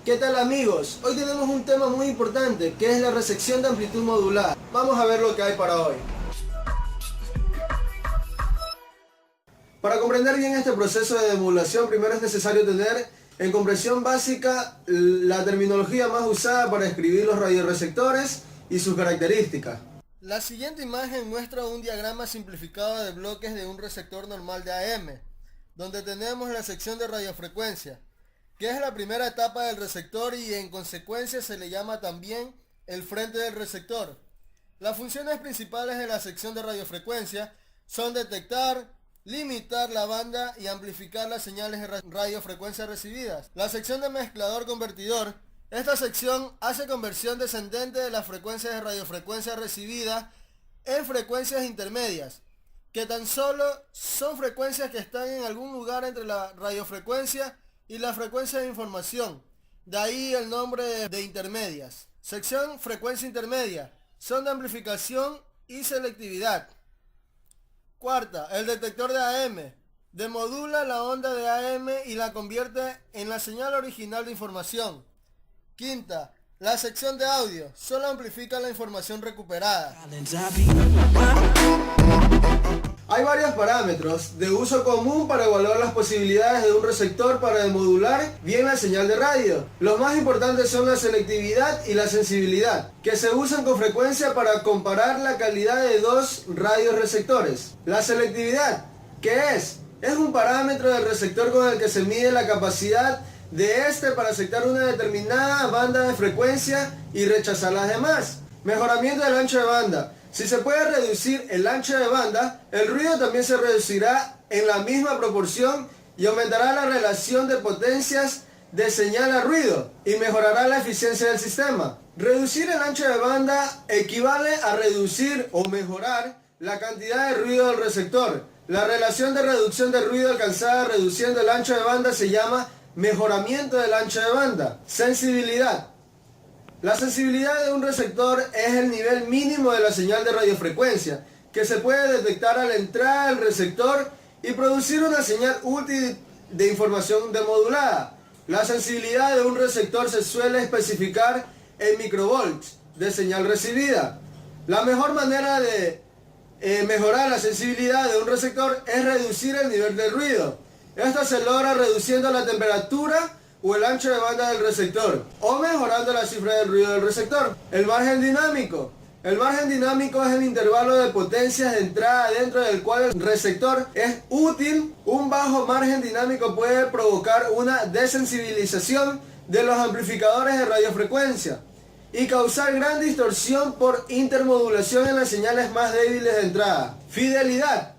¿Qué tal amigos? Hoy tenemos un tema muy importante que es la resección de amplitud modular. Vamos a ver lo que hay para hoy. Para comprender bien este proceso de demodulación, primero es necesario tener en comprensión básica la terminología más usada para escribir los radioreceptores y sus características. La siguiente imagen muestra un diagrama simplificado de bloques de un receptor normal de AM, donde tenemos la sección de radiofrecuencia, que es la primera etapa del receptor y en consecuencia se le llama también el frente del receptor. Las funciones principales de la sección de radiofrecuencia son detectar, limitar la banda y amplificar las señales de radiofrecuencia recibidas. La sección de mezclador convertidor. Esta sección hace conversión descendente de las frecuencias de radiofrecuencia recibida en frecuencias intermedias, que tan solo son frecuencias que están en algún lugar entre la radiofrecuencia y la frecuencia de información. De ahí el nombre de intermedias. Sección frecuencia intermedia. Son de amplificación y selectividad. Cuarta, el detector de AM. Demodula la onda de AM y la convierte en la señal original de información. Quinta, la sección de audio. Solo amplifica la información recuperada. Hay varios parámetros de uso común para evaluar las posibilidades de un receptor para demodular bien la señal de radio. Los más importantes son la selectividad y la sensibilidad, que se usan con frecuencia para comparar la calidad de dos radioreceptores. La selectividad, ¿qué es? Es un parámetro del receptor con el que se mide la capacidad de este para aceptar una determinada banda de frecuencia y rechazar las demás. Mejoramiento del ancho de banda. Si se puede reducir el ancho de banda, el ruido también se reducirá en la misma proporción y aumentará la relación de potencias de señal a ruido y mejorará la eficiencia del sistema. Reducir el ancho de banda equivale a reducir o mejorar la cantidad de ruido del receptor. La relación de reducción de ruido alcanzada reduciendo el ancho de banda se llama mejoramiento del ancho de banda. Sensibilidad. La sensibilidad de un receptor es el nivel mínimo de la señal de radiofrecuencia que se puede detectar a la entrada del receptor y producir una señal útil de información demodulada. La sensibilidad de un receptor se suele especificar en microvolts de señal recibida. La mejor manera de mejorar la sensibilidad de un receptor es reducir el nivel de ruido. Esto se logra reduciendo la temperatura o el ancho de banda del receptor, o mejorando la cifra del ruido del receptor. El margen dinámico. El margen dinámico es el intervalo de potencias de entrada dentro del cual el receptor es útil. Un bajo margen dinámico puede provocar una desensibilización de los amplificadores de radiofrecuencia y causar gran distorsión por intermodulación en las señales más débiles de entrada. Fidelidad.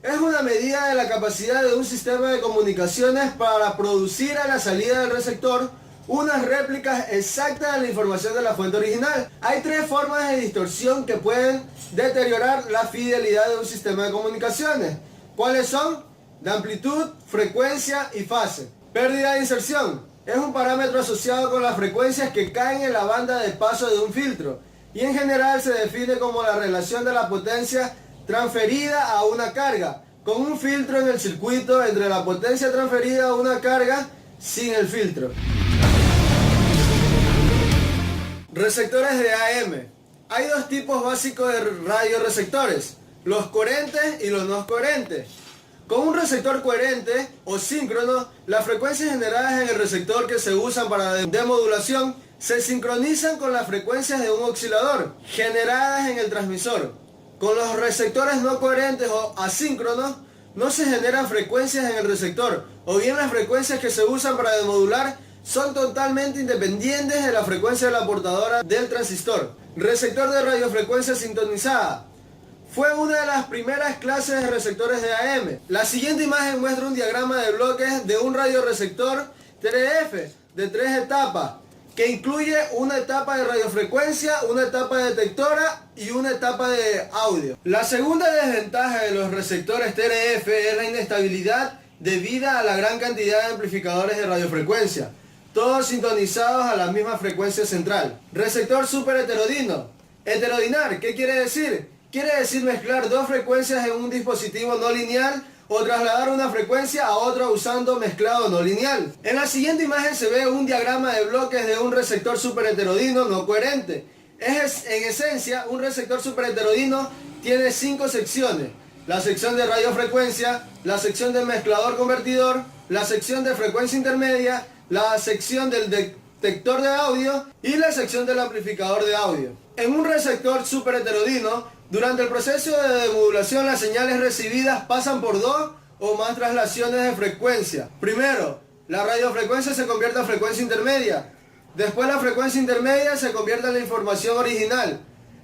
Es una medida de la capacidad de un sistema de comunicaciones para producir a la salida del receptor unas réplicas exactas de la información de la fuente original. Hay tres formas de distorsión que pueden deteriorar la fidelidad de un sistema de comunicaciones. ¿Cuáles son? De amplitud, frecuencia y fase. Pérdida de inserción. Es un parámetro asociado con las frecuencias que caen en la banda de paso de un filtro y en general se define como la relación de la potencia transferida a una carga, con un filtro en el circuito entre la potencia transferida a una carga sin el filtro. Receptores de AM. Hay dos tipos básicos de radioreceptores, los coherentes y los no coherentes. Con un receptor coherente o síncrono, las frecuencias generadas en el receptor que se usan para demodulación se sincronizan con las frecuencias de un oscilador generadas en el transmisor. Con los receptores no coherentes o asíncronos, no se generan frecuencias en el receptor, o bien las frecuencias que se usan para demodular son totalmente independientes de la frecuencia de la portadora del transistor. Receptor de radiofrecuencia sintonizada. Fue una de las primeras clases de receptores de AM. La siguiente imagen muestra un diagrama de bloques de un radioreceptor TRF de 3 etapas, que incluye una etapa de radiofrecuencia, una etapa detectora y una etapa de audio. La segunda desventaja de los receptores TRF es la inestabilidad debida a la gran cantidad de amplificadores de radiofrecuencia, todos sintonizados a la misma frecuencia central. Receptor superheterodino. Heterodinar, ¿qué quiere decir? Quiere decir mezclar dos frecuencias en un dispositivo no lineal o trasladar una frecuencia a otra usando mezclado no lineal. En la siguiente imagen se ve un diagrama de bloques de un receptor superheterodino no coherente. En esencia, un receptor superheterodino tiene 5 secciones: la sección de radiofrecuencia, la sección del mezclador convertidor, la sección de frecuencia intermedia, la sección del detector de audio y la sección del amplificador de audio. En un receptor superheterodino, durante el proceso de demodulación, las señales recibidas pasan por 2 o más traslaciones de frecuencia. Primero, la radiofrecuencia se convierte en frecuencia intermedia. Después la frecuencia intermedia se convierte en la información original.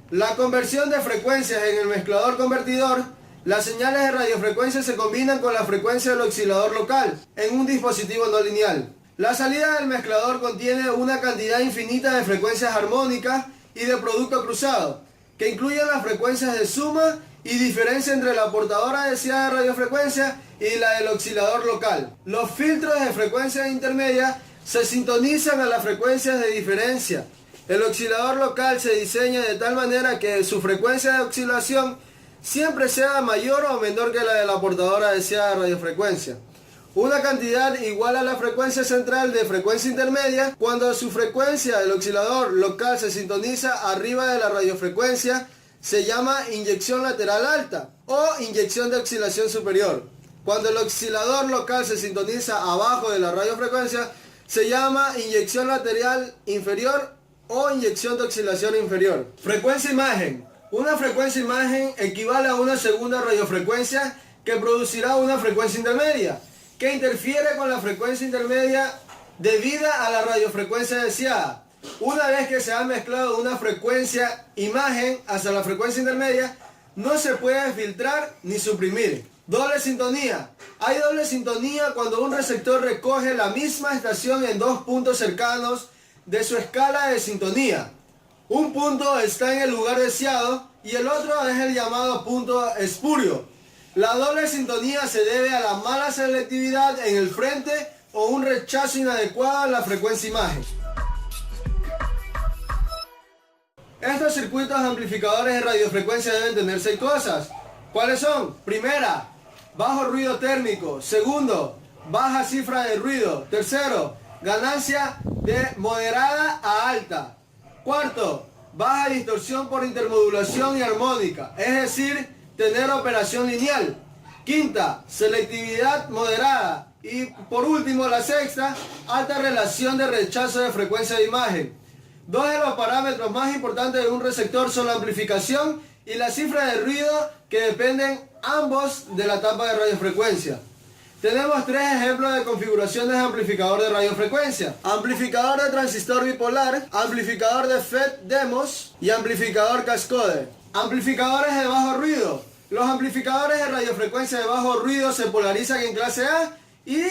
La conversión de frecuencias en el mezclador convertidor, las señales de radiofrecuencia se combinan con la frecuencia del oscilador local en un dispositivo no lineal. La salida del mezclador contiene una cantidad infinita de frecuencias armónicas y de producto cruzado, que incluyen las frecuencias de suma y diferencia entre la portadora deseada de radiofrecuencia y la del oscilador local. Los filtros de frecuencia intermedia se sintonizan a las frecuencias de diferencia. El oscilador local se diseña de tal manera que su frecuencia de oscilación siempre sea mayor o menor que la de la portadora deseada de radiofrecuencia. Una cantidad igual a la frecuencia central de frecuencia intermedia. Cuando su frecuencia del oscilador local se sintoniza arriba de la radiofrecuencia, se llama inyección lateral alta o inyección de oscilación superior. Cuando el oscilador local se sintoniza abajo de la radiofrecuencia, se llama inyección lateral inferior o inyección de oscilación inferior. Frecuencia imagen. Una frecuencia imagen equivale a una segunda radiofrecuencia que producirá una frecuencia intermedia, que interfiere con la frecuencia intermedia debida a la radiofrecuencia deseada. Una vez que se ha mezclado una frecuencia imagen hasta la frecuencia intermedia, no se puede filtrar ni suprimir. Doble sintonía. Hay doble sintonía cuando un receptor recoge la misma estación en 2 puntos cercanos de su escala de sintonía. Un punto está en el lugar deseado y el otro es el llamado punto espurio. La doble sintonía se debe a la mala selectividad en el frente o un rechazo inadecuado a la frecuencia imagen. Estos circuitos amplificadores de radiofrecuencia deben tener 6 cosas. ¿Cuáles son? Primera, bajo ruido térmico. Segundo, baja cifra de ruido. Tercero, ganancia de moderada a alta. Cuarto, baja distorsión por intermodulación y armónica, es decir, tener operación lineal. Quinta, selectividad moderada. Y por último, la sexta, alta relación de rechazo de frecuencia de imagen. 2 de los parámetros más importantes de un receptor son la amplificación y la cifra de ruido, que dependen ambos de la etapa de radiofrecuencia. Tenemos 3 ejemplos de configuraciones de amplificador de radiofrecuencia: amplificador de transistor bipolar, amplificador de FET-DEMOS y amplificador cascode. Amplificadores de bajo ruido. Los amplificadores de radiofrecuencia de bajo ruido se polarizan en clase A y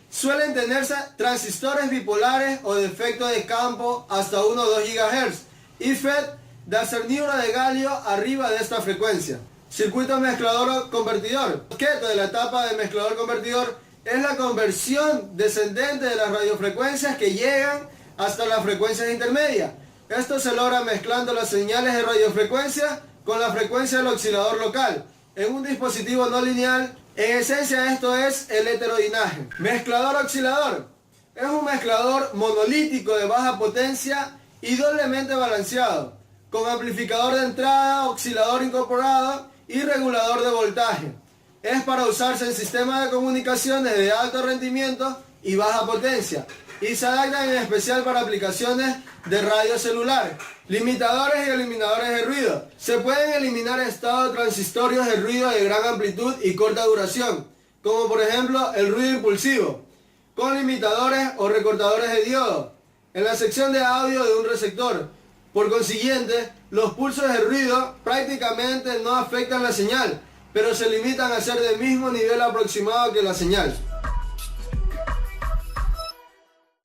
suelen tenerse transistores bipolares o de efecto de campo hasta 1 o 2 GHz y FET de acerniuro de galio arriba de esta frecuencia. Circuito mezclador convertidor. El objeto de la etapa de mezclador convertidor es la conversión descendente de las radiofrecuencias que llegan hasta las frecuencias intermedias. Esto se logra mezclando las señales de radiofrecuencia con la frecuencia del oscilador local en un dispositivo no lineal. En esencia, esto es el heterodinaje. Mezclador oscilador. Es un mezclador monolítico de baja potencia y doblemente balanceado, con amplificador de entrada, oscilador incorporado y regulador de voltaje. Es para usarse en sistemas de comunicaciones de alto rendimiento y baja potencia, y se adapta en especial para aplicaciones de radio celular. Limitadores y eliminadores de ruido. Se pueden eliminar estados transitorios de ruido de gran amplitud y corta duración, como por ejemplo el ruido impulsivo, con limitadores o recortadores de diodo en la sección de audio de un receptor. Por consiguiente, los pulsos de ruido prácticamente no afectan la señal, pero se limitan a ser del mismo nivel aproximado que la señal.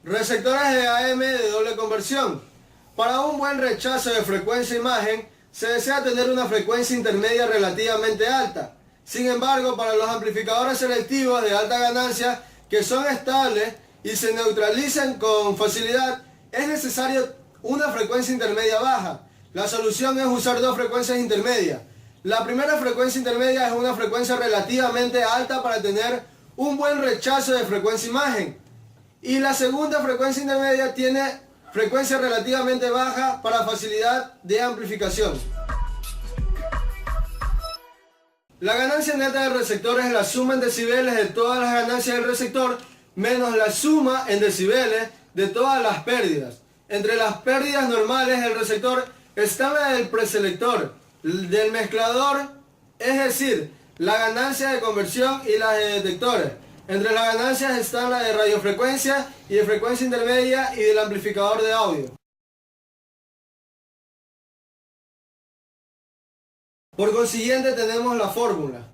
Receptores de AM de doble conversión. Para un buen rechazo de frecuencia imagen, se desea tener una frecuencia intermedia relativamente alta. Sin embargo, para los amplificadores selectivos de alta ganancia, que son estables y se neutralizan con facilidad, es necesario una frecuencia intermedia baja. La solución es usar 2 frecuencias intermedias. La primera frecuencia intermedia es una frecuencia relativamente alta para tener un buen rechazo de frecuencia-imagen. Y la segunda frecuencia intermedia tiene frecuencia relativamente baja para facilidad de amplificación. La ganancia neta del receptor es la suma en decibeles de todas las ganancias del receptor menos la suma en decibeles de todas las pérdidas. Entre las pérdidas normales del receptor está la del preselector, del mezclador, es decir, la ganancia de conversión y las de detectores. Entre las ganancias están la de radiofrecuencia y de frecuencia intermedia y del amplificador de audio. Por consiguiente tenemos la fórmula.